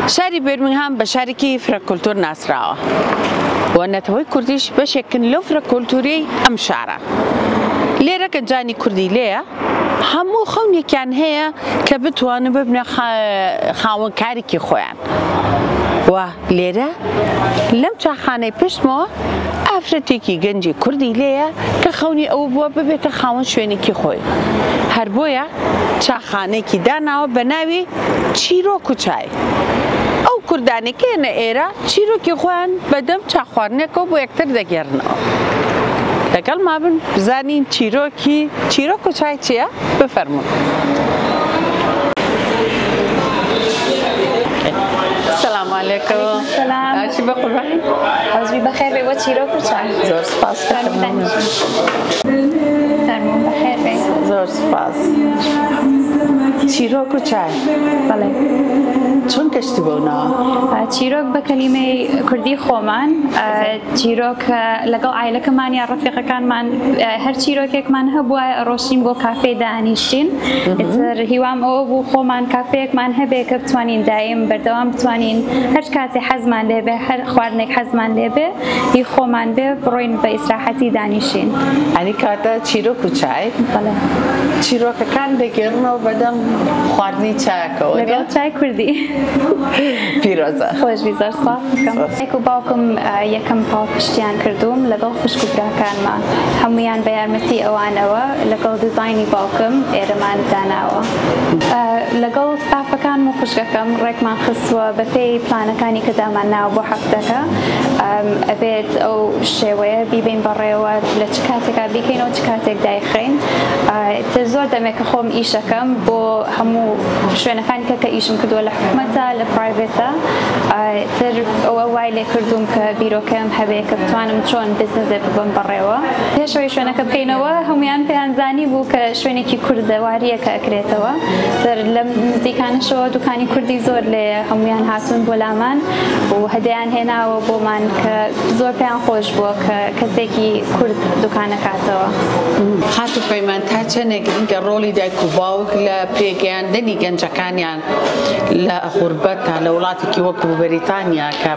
شاری برمنگهام به شارکی فرکولتور ناسراوه و نتوی کردیش بشکن لو فرکولتوری ام شعره لیره که جانی کردی لیه همو خونی کن هیا که بتوانه ببنه خاون کاری کی خوان و لیره لم چخانه پیش ما افرتی کی گنجی کردی لیه که خونی او بوا ببیت خاون شونی کی خوی هر بویا چخانه کی داناو بناوی چیرو کوچای او کردانی که نه ایرا چیرو کی خوان بدم چخوارنه کو بو اکتر دگرنه لقل ما بن بزنین چیرو کوچای چیه بفرمون السلام علیکم. سلام. چی بخوری؟ عزیزی بخیر به و چیرو کوچای. زور سپاس. فرمون بخیر به. زور سپاس. چیرو کوچای. بله. چون کشتی بونا؟ چیروک به کلمه کردی خومن چیروک لقل عائله کمان یا رفیق کان من هر چیروک من هبوا روشیم بو کافه دانیشتین اتر هیوام او بو خومن کافه من هبه کبتوانین دایم بردوام بتوانین هر کاتی حزمان لبه هر خواردنک حزمان لبه هی خومن به بروین به استراحتی دانیشتین. یعنی کاتا چیرو کوچای؟ بله. چیروک کان بگیرن و بعدم خواردنی چای کوی؟ لقل چای کردی. پیروزه. خوش بیزار سپاس میکنم. اکو باکم یکم پاکشتیان کردم لقل خوشگو براکان ما همیان بیارمتی اوان اوا لقل دیزاینی باکم ایرمان داناوا لقل صاف کان مو خوشگکم رک من خصوصا بپی پلان کانی که دام ناو با حقتک ابد او شویه بیبین برایوا لچکاتک بیکین و چکاتک دایخین تزور دمک خوم ایشکم با همو شون کانی که ایشم کدو لحکمتا لپرایوتا تر او وایل کردم که بیروکم هبه که بتوانم چون بزنس ببم برایوا هشوی شونه که بینوا همیان پهنزانی بو که شونه کی کرد واریه که اکریتوا تر لم نزدیکان شو دکانی کردی زور له همیان هاتون بولمان و هدیان هنا و بو من که زور پیان خوش بو که کسی کی کرد دکان کاتوا خاطر پیمان تا چه نگرین که رولی دای کوباو ل پیگان دنی گنجکانیان ل غربتها لولاتی کی وقت بریتانیا که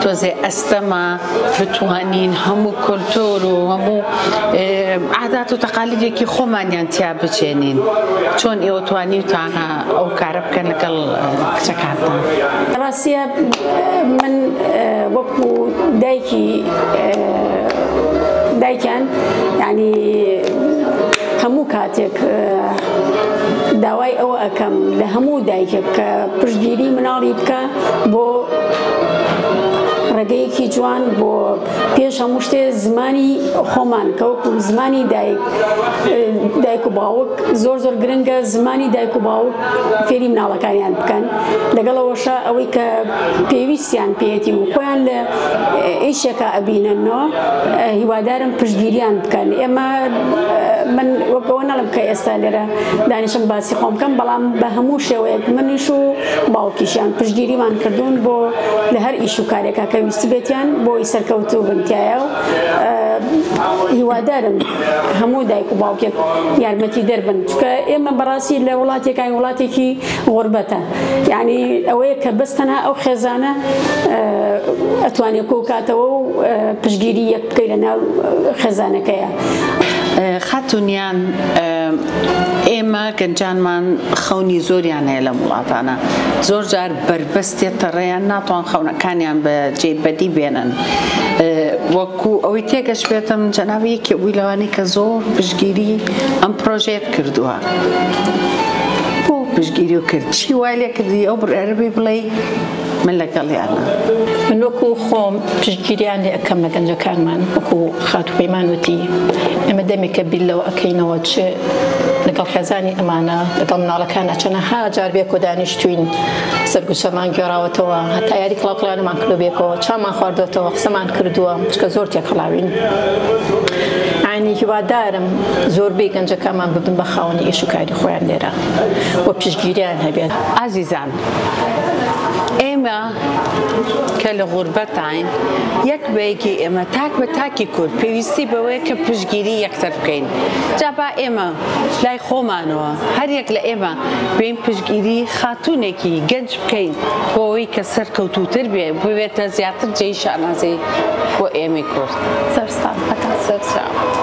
توزه استما بتوانین همو کلتور و همو عادات و تقالیدی که خومانیان تیا بچینین چون ایو توانی تانا او کارب کن لکل چکارتا راسیه من وقو دایکان يعني همو كاتك داوای او اکم له همو دایک پرجگیری مناڵی بکە بۆ ڕێگەیەکی جوان بۆ پێش هەموو شتێ زمانی خۆمان کە وەکو زمانی دایک و باوک زۆر گرنگە زمانی دایک و باوک فێری مناڵەکانیان بکەن لەگەڵەوەشە ئەوەی کە پێویستیان پێێتی و خۆیان لە ئیشێکە ئەبیننەوە هیوادارم پشتگیریان بکەن ئێمە من وەکەوە نەڵم کە ئێستا لێرە دانیشم باسی خۆم بکەم بەڵام بە هەموو شێوەیەک منیش و باوکیشیان پشتگیریمان کردوون بۆ لە هەر ئیش و کارێکا کە ویستی بێتیان بۆی سەرکەوتوو بنتیایە و هیوادارم هەموو دایک و باوکێک یارمەتی دەربن چونکە ئێمە بەڕاستی لە وڵاتێکانی وڵاتێکی غوربەتە یعنی ئەوەیە کە بەس تەنها ئەو خێزانە ئەتوانێت کۆکاتەوە و پشتگیری یەک بکەی لەناو خێزانەکەیە خاتونیان ئێمە گەنجانمان خەونی زۆریان هەیە لە وڵاتانە زۆر جار بربەستێتە ڕێیان ناتوان خەونەکانیان بە جێبەدی بێنن وەکو ئەوەی تێگەشت بێتم جەنابی یەکێ بووی لەوانەی کە زۆر پشتگیری ئەم پرۆژێت کردووە بۆ پشتگیری و کرد چی وای لێ کردی ئەو بڕێرەبێ بڵێ من لەگەڵیانە من وەکو خۆم پشتگیریان لێ ئەەکەم لە گەنجەکانمان وەکو خاتوپەیمان وتی ئێمە دەمێکە بیلەوە ئەەکەینەوە چ لەگەڵ خێزانی ئەمانە لەگەڵ مناڵەکانە چەنەها جار بێک و دانیشتوین سەرگوشەمان گێڕاوەتەوە هەتا یاری کڵاوکڵانەمان کردو بێکەوە چامان خواردوەتەوە قسەمان کردووە چکە زۆر تێکەڵاوین ینی هیوادارم زۆربەی گەنجەکانمان ببن بە خاوەنی ئیش و کاری خۆیان لێرە وە پشتگیریان هەبێت عزیزان ئێمە کە لە غوربەتین یەک بەیەکی ئێمە تاک بە تاکی کورد پێویستی بەوەیە کە پشتگیری یەکتر بکەین جا با ئێمە لای خۆمانەوە هەر یەک لە ئێمە بین پشتگیری خاتوونێکی گەنج بکەین بۆ ئەوەی کە سەرکەوتووتر بێتە زیاتر جێی شانازی بۆ ئێمەی کورد. زۆر سپاس دەکەم.